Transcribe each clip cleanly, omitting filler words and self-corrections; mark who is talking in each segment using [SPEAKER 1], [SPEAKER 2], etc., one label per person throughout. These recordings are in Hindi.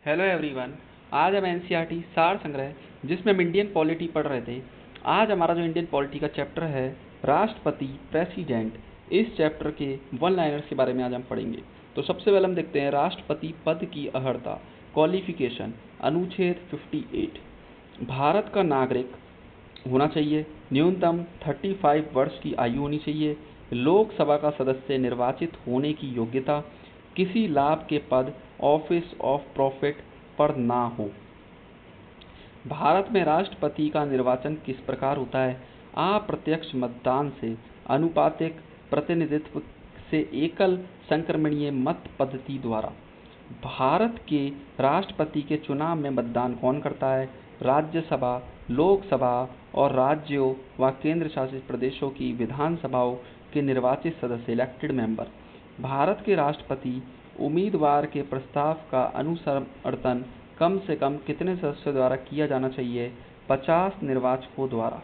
[SPEAKER 1] Hello everyone. आज हम एनसीईआरटी सार संग्रह जिसमें हम इंडियन पॉलिटी पढ़ रहे थे। आज हमारा जो इंडियन पॉलिटी का चैप्टर है राष्ट्रपति प्रेसिडेंट, इस चैप्टर के वन लाइनर्स के बारे में आज हम पढ़ेंगे। तो सबसे पहले हम देखते हैं राष्ट्रपति पद की अर्हता, क्वालिफिकेशन। अनुच्छेद 58, भारत का नागरिक होना चाहिए, न्यूनतम 35 वर्ष की आयु होनी चाहिए, लोकसभा का सदस्य निर्वाचित होने की योग्यता, किसी लाभ के पद ऑफिस ऑफ प्रॉफिट पर ना हो। भारत में राष्ट्रपति का निर्वाचन किस प्रकार होता है? अप्रत्यक्ष मतदान से, अनुपातिक प्रतिनिधित्व से, एकल संक्रमणीय मत पद्धति द्वारा। भारत के राष्ट्रपति के चुनाव में मतदान कौन करता है? राज्यसभा, लोकसभा और राज्यों व केंद्र शासित प्रदेशों की विधानसभाओं के निर्वाचित सदस्य, इलेक्टेड मेंबर। भारत के राष्ट्रपति उम्मीदवार के प्रस्ताव का अनुसमर्थन कम से कम कितने सदस्यों द्वारा किया जाना चाहिए? 50 निर्वाचकों द्वारा।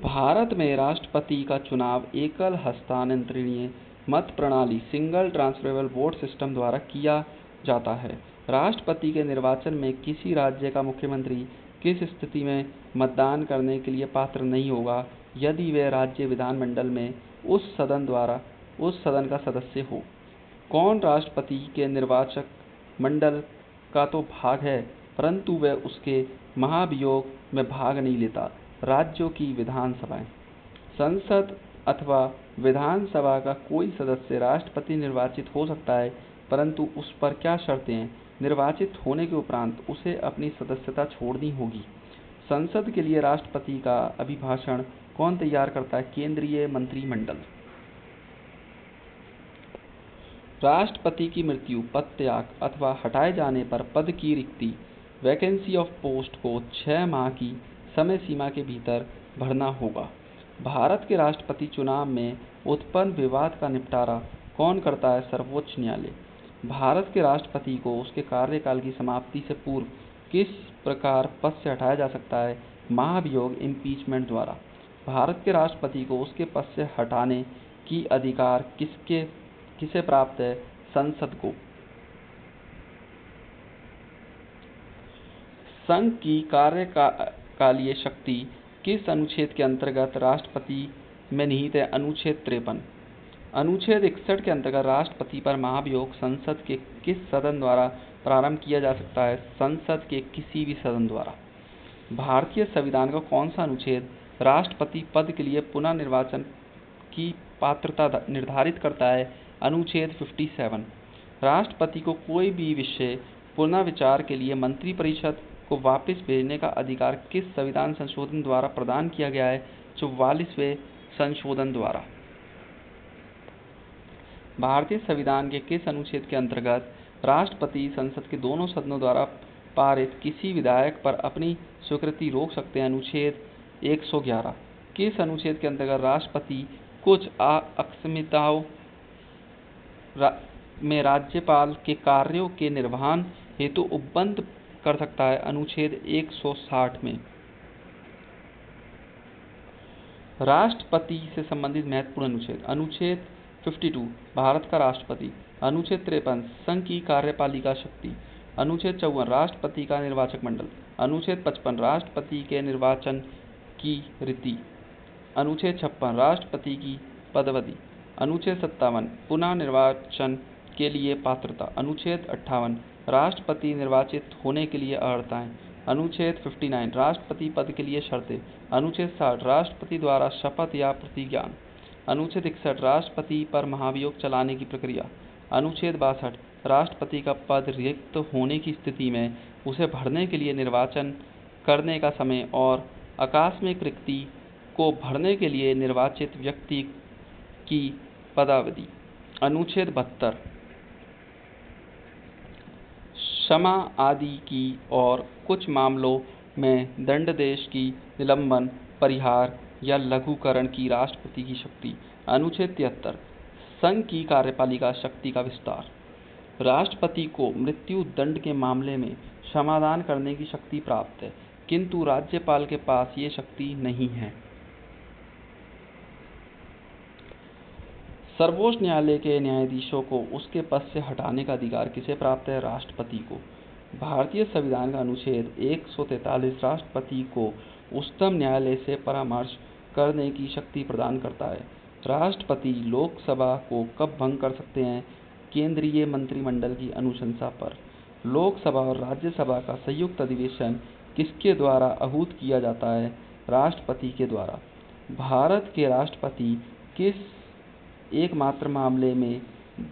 [SPEAKER 1] भारत में राष्ट्रपति का चुनाव एकल हस्तांतरणीय मत प्रणाली, सिंगल ट्रांसफरेबल वोट सिस्टम द्वारा किया जाता है। राष्ट्रपति के निर्वाचन में किसी राज्य का मुख्यमंत्री किस स्थिति में मतदान करने के लिए पात्र नहीं होगा? यदि वह राज्य विधानमंडल में उस सदन का सदस्य हो। कौन राष्ट्रपति के निर्वाचक मंडल का तो भाग है, परंतु वह उसके महाभियोग में भाग नहीं लेता? राज्यों की विधानसभाएं। संसद अथवा विधानसभा का कोई सदस्य राष्ट्रपति निर्वाचित हो सकता है, परंतु उस पर क्या शर्तें हैं? निर्वाचित होने के उपरांत उसे अपनी सदस्यता छोड़नी होगी। संसद के लिए राष्ट्रपति का अभिभाषण कौन तैयार करता है? केंद्रीय मंत्रिमंडल। राष्ट्रपति की मृत्यु, पदत्याग अथवा हटाए जाने पर पद की रिक्ति, वैकेंसी ऑफ पोस्ट को 6 माह की समय सीमा के भीतर भरना होगा। भारत के राष्ट्रपति चुनाव में उत्पन्न विवाद का निपटारा कौन करता है? सर्वोच्च न्यायालय। भारत के राष्ट्रपति को उसके कार्यकाल की समाप्ति से पूर्व किस प्रकार पद से हटाया जा सकता है? महाभियोग, इम्पीचमेंट द्वारा। भारत के राष्ट्रपति को उसके पद से हटाने की अधिकार किसे प्राप्त है? संसद को। संघ की कार्यकालीय शक्ति किस अनुच्छेद के अंतर्गत राष्ट्रपति में निहित है? अनुच्छेद 53। अनुच्छेद 61 के अंतर्गत राष्ट्रपति पर महाभियोग संसद के किस सदन द्वारा प्रारंभ किया जा सकता है? संसद के किसी भी सदन द्वारा। भारतीय संविधान का कौन सा अनुच्छेद राष्ट्रपति पद के लिए पुनः निर्वाचन की पात्रता निर्धारित करता है? अनुच्छेद 57। राष्ट्रपति को कोई भी विषय पुनः विचार के लिए मंत्रिपरिषद को वापस भेजने का अधिकार किस संविधान संशोधन द्वारा प्रदान किया गया है? 44वें संशोधन द्वारा। भारतीय संविधान के किस अनुच्छेद के अंतर्गत राष्ट्रपति संसद के दोनों सदनों द्वारा पारित किसी विधेयक पर अपनी स्वीकृति रोक सकते हैं? अनुच्छेद 111। किस अनुच्छेद के अंतर्गत राष्ट्रपति कुछ अक्षमताओं में राज्यपाल के कार्यों के निर्वहन हेतु उपबंध कर सकता है? अनुच्छेद 160 में। राष्ट्रपति से संबंधित महत्वपूर्ण अनुच्छेद। अनुच्छेद 52, भारत का राष्ट्रपति। अनुच्छेद 53, संघ की कार्यपालिका शक्ति। अनुच्छेद 54, राष्ट्रपति का निर्वाचक मंडल। अनुच्छेद 55, राष्ट्रपति के निर्वाचन की रीति। अनुच्छेद 56, राष्ट्रपति की पदावधि। अनुच्छेद 57, पुनः निर्वाचन के लिए पात्रता। अनुच्छेद 58, राष्ट्रपति निर्वाचित होने के लिए अर्हताएं। अनुच्छेद 59, राष्ट्रपति पद के लिए शर्तें। अनुच्छेद 60, राष्ट्रपति द्वारा शपथ या प्रतिज्ञा। अनुच्छेद 61, राष्ट्रपति पर महाभियोग चलाने की प्रक्रिया। अनुच्छेद 62, राष्ट्रपति का पद रिक्त होने की स्थिति में उसे भरने के लिए निर्वाचन करने का समय और आकस्मिक रिक्ति को भरने के लिए निर्वाचित व्यक्ति की पदावधि। अनुच्छेद 72, क्षमा आदि की और कुछ मामलों में दंडादेश की निलंबन, परिहार या लघुकरण की राष्ट्रपति की शक्ति। अनुच्छेद 73, संघ की कार्यपालिका शक्ति का विस्तार। राष्ट्रपति को मृत्यु दंड के मामले में क्षमादान करने की शक्ति प्राप्त है, किंतु राज्यपाल के पास ये शक्ति नहीं है। सर्वोच्च न्यायालय के न्यायाधीशों को उसके पद से हटाने का अधिकार किसे प्राप्त है? राष्ट्रपति को। भारतीय संविधान का अनुच्छेद 143 राष्ट्रपति को उच्चतम न्यायालय से परामर्श करने की शक्ति प्रदान करता है। राष्ट्रपति लोकसभा को कब भंग कर सकते हैं? केंद्रीय मंत्रिमंडल की अनुशंसा पर। लोकसभा और राज्यसभा का संयुक्त अधिवेशन किसके द्वारा आहूत किया जाता है? राष्ट्रपति के द्वारा। भारत के राष्ट्रपति किस एकमात्र मामले में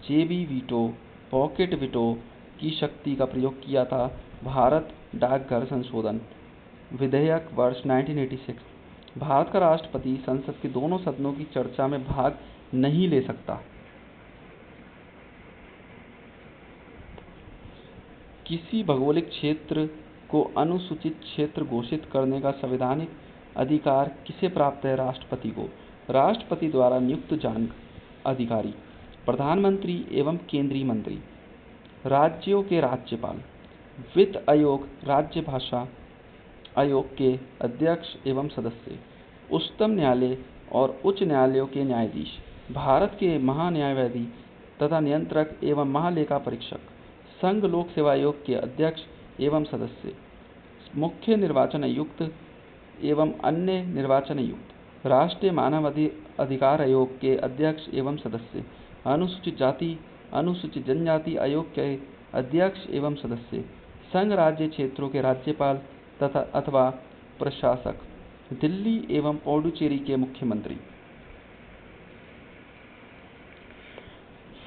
[SPEAKER 1] जेबी वीटो, पॉकेट वीटो की शक्ति का प्रयोग किया था? भारत डाकघर संशोधन विधेयक वर्ष 1986। भारत का राष्ट्रपति संसद के दोनों सदनों की चर्चा में भाग नहीं ले सकता। किसी भौगोलिक क्षेत्र को अनुसूचित क्षेत्र घोषित करने का संवैधानिक अधिकार किसे प्राप्त है? राष्ट्रपति को। राष्ट्रपति द्वारा नियुक्त अधिकारी प्रधानमंत्री एवं केंद्रीय मंत्री, राज्यों के राज्यपाल, वित्त आयोग, राज्य भाषा आयोग के अध्यक्ष एवं सदस्य, उच्चतम न्यायालय और उच्च न्यायालयों के न्यायाधीश, भारत के महान्यायवादी तथा नियंत्रक एवं महालेखा परीक्षक, संघ लोक सेवा आयोग के अध्यक्ष एवं सदस्य, मुख्य निर्वाचन आयुक्त एवं अन्य निर्वाचन आयुक्त, राष्ट्रीय मानव अधिकार आयोग के अध्यक्ष एवं सदस्य, अनुसूचित जाति अनुसूचित जनजाति आयोग के अध्यक्ष एवं सदस्य, संघ राज्य क्षेत्रों के राज्यपाल तथा अथवा प्रशासक, दिल्ली एवं पुडुचेरी के मुख्यमंत्री।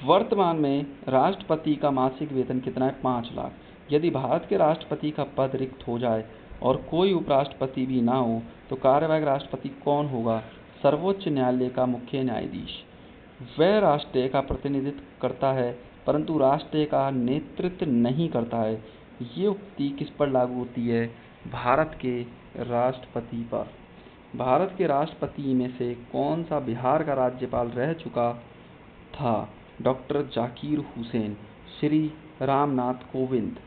[SPEAKER 1] वर्तमान में राष्ट्रपति का मासिक वेतन कितना है? 5 लाख। यदि भारत के राष्ट्रपति का पद रिक्त हो जाए और कोई उपराष्ट्रपति भी ना हो तो कार्यवाहक राष्ट्रपति कौन होगा? सर्वोच्च न्यायालय का मुख्य न्यायाधीश। वह राष्ट्र का प्रतिनिधित्व करता है परंतु राष्ट्र का नेतृत्व नहीं करता है। ये उक्ति किस पर लागू होती है? भारत के राष्ट्रपति पर। भारत के राष्ट्रपति में से कौन सा बिहार का राज्यपाल रह चुका था? डॉक्टर जाकिर हुसैन। श्री रामनाथ कोविंद।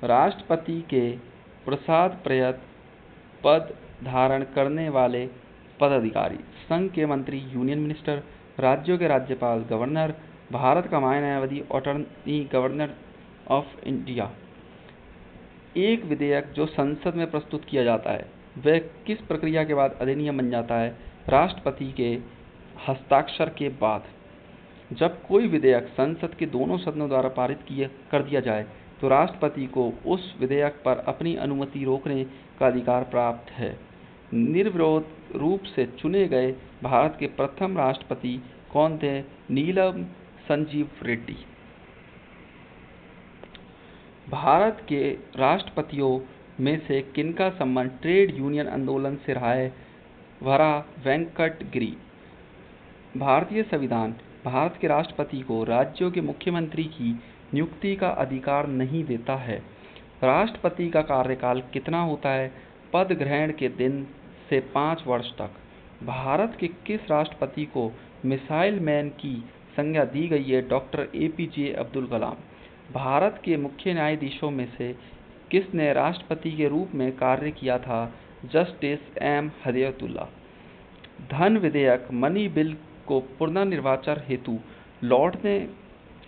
[SPEAKER 1] राष्ट्रपति के प्रसाद पद धारण करने वाले पदाधिकारी, संघ के मंत्री यूनियन मिनिस्टर, राज्यों के राज्यपाल गवर्नर, भारत का महान्यायवादी अटॉर्नी गवर्नर ऑफ इंडिया। एक विधेयक जो संसद में प्रस्तुत किया जाता है वह किस प्रक्रिया के बाद अधिनियम बन जाता है? राष्ट्रपति के हस्ताक्षर के बाद। जब कोई विधेयक संसद के दोनों सदनों द्वारा पारित कर दिया जाए तो राष्ट्रपति को उस विधेयक पर अपनी अनुमति रोकने का अधिकार प्राप्त है। निर्विरोध रूप से चुने गए भारत के प्रथम राष्ट्रपति कौन थे? नीलम संजीव रेड्डी। भारत के राष्ट्रपतियों में से किनका संबंध ट्रेड यूनियन आंदोलन से रहा है? वरा वेंकट गिरी। भारतीय संविधान भारत के राष्ट्रपति को राज्यों के मुख्यमंत्री की नियुक्ति का अधिकार नहीं देता है। राष्ट्रपति का कार्यकाल कितना होता है? पद ग्रहण के दिन से 5 वर्ष तक। भारत के किस राष्ट्रपति को मिसाइल मैन की संज्ञा दी गई है? Doctor APJ Abdul Kalam. भारत के मुख्य न्यायाधीशों में से किसने राष्ट्रपति के रूप में कार्य किया था? Justice M हदियतुल्ला। धन विधेयक मनी बिल को पुनर्निर्वाचन हेतु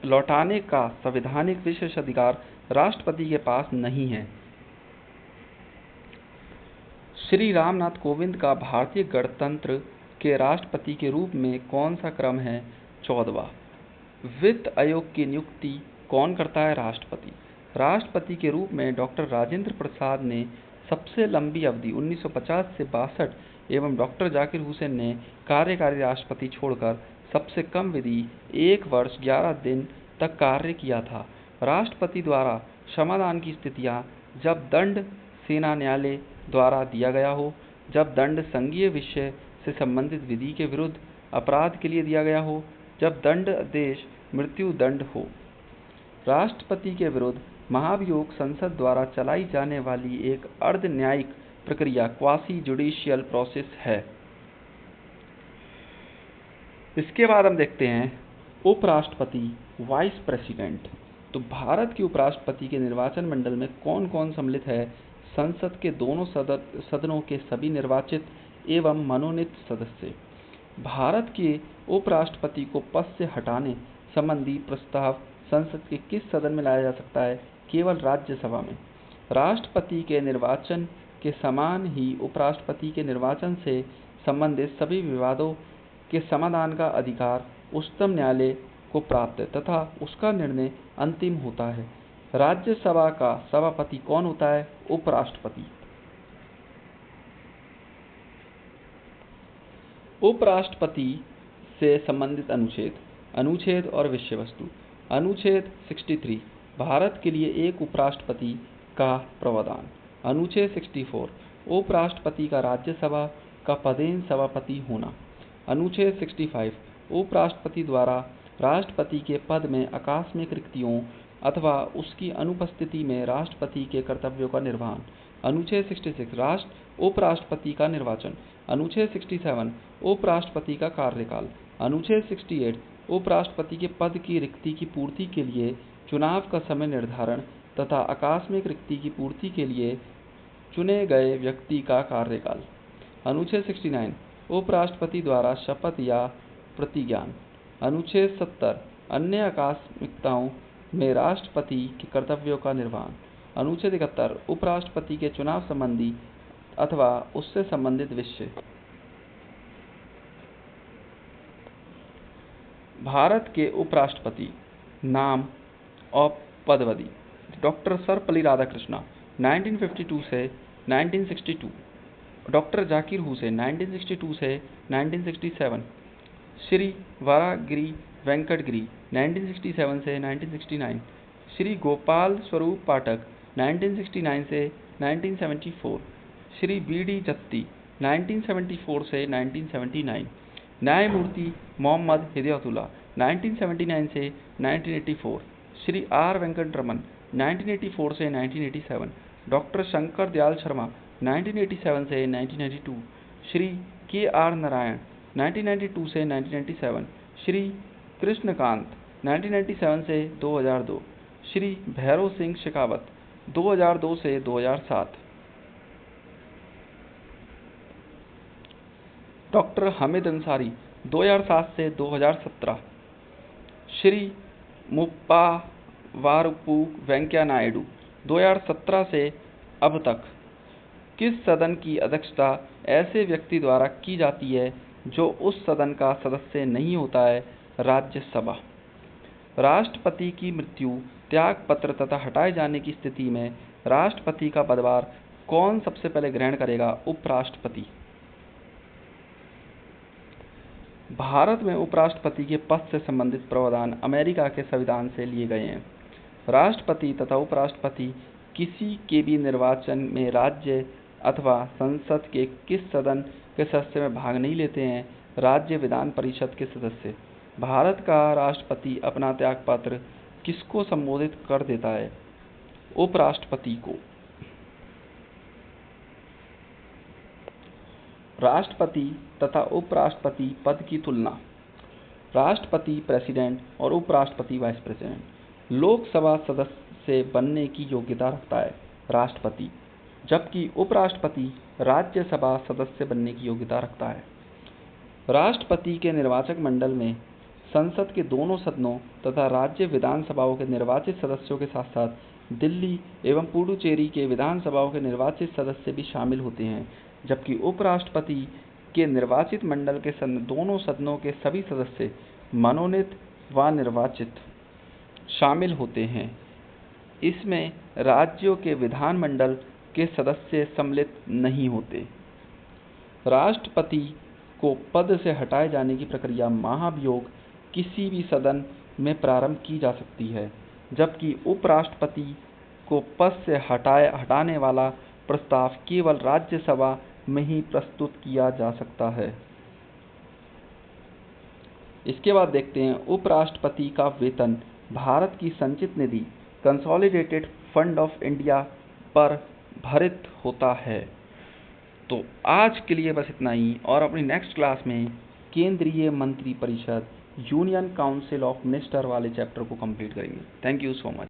[SPEAKER 1] लौटाने का संवैधानिक विशेषाधिकार राष्ट्रपति के पास नहीं है। श्री रामनाथ कोविंद का भारतीय गणतंत्र के राष्ट्रपति के रूप में कौन सा क्रम है? 14वां। वित्त आयोग की नियुक्ति कौन करता है? राष्ट्रपति। राष्ट्रपति के रूप में डॉक्टर राजेंद्र प्रसाद ने सबसे लंबी अवधि 1950 से 62 एवं डॉक्टर जाकिर हुसैन ने कार्यकारी राष्ट्रपति छोड़कर सबसे कम विधि 1 वर्ष 11 दिन तक कार्य किया था। राष्ट्रपति द्वारा क्षमादान की स्थितियां जब दंड सेना न्यायालय द्वारा दिया गया हो, जब दंड संघीय विषय से संबंधित विधि के विरुद्ध अपराध के लिए दिया गया हो, जब दंड आदेश मृत्यु दंड हो। राष्ट्रपति के विरुद्ध महाभियोग संसद द्वारा चलाई जाने वाली एक अर्ध न्यायिक प्रक्रिया क्वासी जुडिशियल प्रोसेस है। इसके बाद हम देखते हैं उपराष्ट्रपति, वाइस प्रेसिडेंट। तो भारत के उपराष्ट्रपति के निर्वाचन मंडल में कौन कौन सम्मिलित है? संसद के दोनों सदनों के सभी निर्वाचित एवं मनोनीत सदस्य। भारत के उपराष्ट्रपति को पद से हटाने संबंधी प्रस्ताव संसद के किस सदन में लाया जा सकता है? केवल राज्यसभा में। राष्ट्रपति के निर्वाचन के समान ही उपराष्ट्रपति के निर्वाचन से संबंधित सभी विवादों के समाधान का अधिकार उच्चतम न्यायालय को प्राप्त है तथा उसका निर्णय अंतिम होता है। राज्यसभा का सभापति कौन होता है? उपराष्ट्रपति। उपराष्ट्रपति से संबंधित अनुच्छेद और विषय वस्तु। अनुच्छेद 63 भारत के लिए एक उपराष्ट्रपति का प्रावधान। अनुच्छेद 64 उपराष्ट्रपति का राज्यसभा का पदेन सभापति होना। अनुच्छेद 65 उपराष्ट्रपति द्वारा राष्ट्रपति के पद में आकस्मिक रिक्तियों अथवा उसकी अनुपस्थिति में राष्ट्रपति के कर्तव्यों का निर्वहन। अनुच्छेद 66 उपराष्ट्रपति का निर्वाचन। अनुच्छेद 67 उपराष्ट्रपति का कार्यकाल। अनुच्छेद 68 उपराष्ट्रपति के पद की रिक्ति की पूर्ति के लिए चुनाव का समय निर्धारण तथा आकस्मिक रिक्ति की पूर्ति के लिए चुने गए व्यक्ति का कार्यकाल। अनुच्छेद 69 उपराष्ट्रपति द्वारा शपथ या प्रतिज्ञान। अनुच्छेद 70 अन्य आकस्मिकताओं में राष्ट्रपति के कर्तव्यों का निर्वहन। अनुच्छेद 71 उपराष्ट्रपति के चुनाव संबंधी अथवा उससे संबंधित विषय। भारत के उपराष्ट्रपति नाम और पदवी। डॉक्टर सर्वपल्ली राधाकृष्णन 1952 से 1962। डॉक्टर जाकिर हुसैन 1962 से 1967। श्री वराहगिरि वेंकट गिरी 1967 से 1969। श्री गोपाल स्वरूप पाठक 1969 से 1974। श्री बी.डी. जत्ती 1974 से 1979। न्यायमूर्ति मोहम्मद हिदायतुल्लाह 1979 से 1984। श्री आर वेंकटरमन 1984 से 1987। डॉक्टर शंकर दयाल शर्मा 1987 से 1992। श्री के आर नारायण 1992 से 1997। श्री कृष्णकांत 1997 से 2002। श्री भैरव सिंह शेखावत 2002 से 2007। डॉक्टर हामिद अंसारी 2007 से 2017। श्री मुप्पावारपु वेंकैया नायडू 2017 से अब तक। किस सदन की अध्यक्षता ऐसे व्यक्ति द्वारा की जाती है जो उस सदन का सदस्य नहीं होता है? राज्यसभा। राष्ट्रपति की मृत्यु, त्यागपत्र तथा हटाए जाने की स्थिति में राष्ट्रपति का पदभार कौन सबसे पहले ग्रहण करेगा? उपराष्ट्रपति। भारत में उपराष्ट्रपति के पद से संबंधित प्रावधान अमेरिका के संविधान से लिए गए हैं। राष्ट्रपति तथा उपराष्ट्रपति किसी के भी निर्वाचन में राज्य अथवा संसद के किस सदन के सदस्य में भाग नहीं लेते हैं? राज्य विधान परिषद के सदस्य। भारत का राष्ट्रपति अपना त्यागपत्र किसको संबोधित कर देता है? उपराष्ट्रपति को। राष्ट्रपति तथा उपराष्ट्रपति पद की तुलना। राष्ट्रपति प्रेसिडेंट और उपराष्ट्रपति वाइस प्रेसिडेंट। लोकसभा सदस्य बनने की योग्यता रखता है राष्ट्रपति, जबकि उपराष्ट्रपति राज्यसभा सदस्य बनने की योग्यता रखता है। राष्ट्रपति के निर्वाचक मंडल में संसद के दोनों सदनों तथा राज्य विधानसभाओं के निर्वाचित सदस्यों के साथ साथ दिल्ली एवं पुडुचेरी के विधानसभाओं के निर्वाचित सदस्य भी शामिल होते हैं, जबकि उपराष्ट्रपति के निर्वाचित मंडल के दोनों सदनों के सभी सदस्य मनोनीत व निर्वाचित शामिल होते हैं। इसमें राज्यों के विधानमंडल के सदस्य सम्मिलित नहीं होते। राष्ट्रपति को पद से हटाए जाने की प्रक्रिया महाभियोग किसी भी सदन में प्रारंभ की जा सकती है, जबकि उपराष्ट्रपति को पद से हटाने वाला प्रस्ताव केवल राज्यसभा में ही प्रस्तुत किया जा सकता है। इसके बाद देखते हैं उपराष्ट्रपति का वेतन भारत की संचित निधि कंसोलिडेटेड फंड ऑफ इंडिया पर भरित होता है। तो आज के लिए बस इतना ही, और अपनी नेक्स्ट क्लास में केंद्रीय मंत्री परिषद यूनियन काउंसिल ऑफ मिनिस्टर वाले चैप्टर को कंप्लीट करेंगे। Thank you so much.